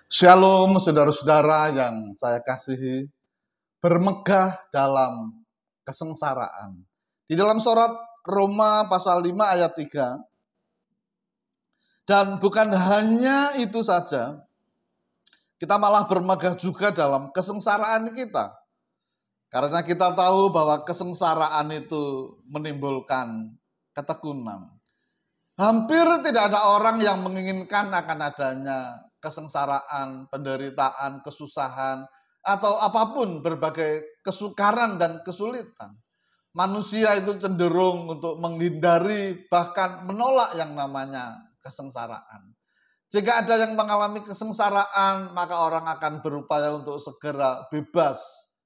Shalom saudara-saudara yang saya kasihi, bermegah dalam kesengsaraan. Di dalam surat Roma pasal 5 ayat 3, dan bukan hanya itu saja, kita malah bermegah juga dalam kesengsaraan kita. Karena kita tahu bahwa kesengsaraan itu menimbulkan ketekunan. Hampir tidak ada orang yang menginginkan akan adanya kesengsaraan, penderitaan, kesusahan, atau apapun berbagai kesukaran dan kesulitan. Manusia itu cenderung untuk menghindari bahkan menolak yang namanya kesengsaraan. Jika ada yang mengalami kesengsaraan, maka orang akan berupaya untuk segera bebas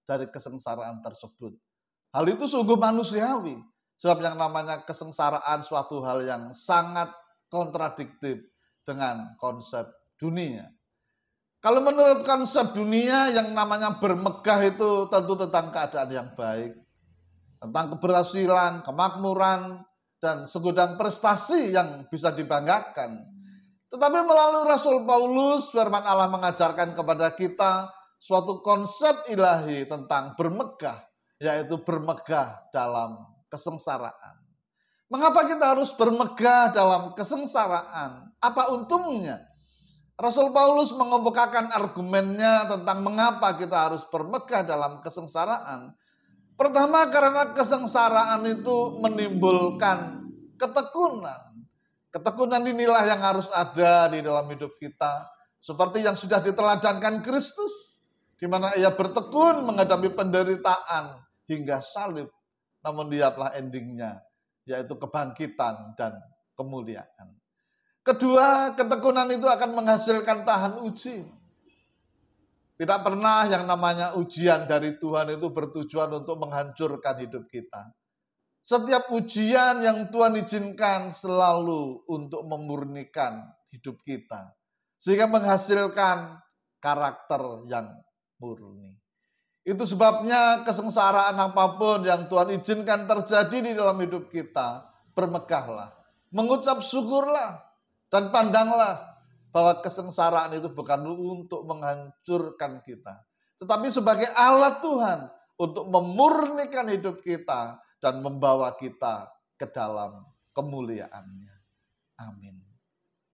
dari kesengsaraan tersebut. Hal itu sungguh manusiawi. Sebab yang namanya kesengsaraan suatu hal yang sangat kontradiktif dengan konsep dunia. Kalau menurut konsep dunia, yang namanya bermegah itu tentu tentang keadaan yang baik, tentang keberhasilan, kemakmuran, dan segudang prestasi yang bisa dibanggakan. Tetapi melalui Rasul Paulus, firman Allah mengajarkan kepada kita suatu konsep ilahi tentang bermegah, yaitu bermegah dalam kesengsaraan. Mengapa kita harus bermegah dalam kesengsaraan? Apa untungnya? Rasul Paulus mengemukakan argumennya tentang mengapa kita harus bermegah dalam kesengsaraan. Pertama, karena kesengsaraan itu menimbulkan ketekunan. Ketekunan inilah yang harus ada di dalam hidup kita. Seperti yang sudah diteladankan Kristus, di mana ia bertekun menghadapi penderitaan hingga salib. Namun lihatlah endingnya, yaitu kebangkitan dan kemuliaan. Kedua, ketekunan itu akan menghasilkan tahan uji. Tidak pernah yang namanya ujian dari Tuhan itu bertujuan untuk menghancurkan hidup kita. Setiap ujian yang Tuhan izinkan selalu untuk memurnikan hidup kita. Sehingga menghasilkan karakter yang murni. Itu sebabnya kesengsaraan apapun yang Tuhan izinkan terjadi di dalam hidup kita, bermegahlah, mengucap syukurlah, dan pandanglah bahwa kesengsaraan itu bukan untuk menghancurkan kita, tetapi sebagai alat Tuhan untuk memurnikan hidup kita dan membawa kita ke dalam kemuliaan-Nya. Amin.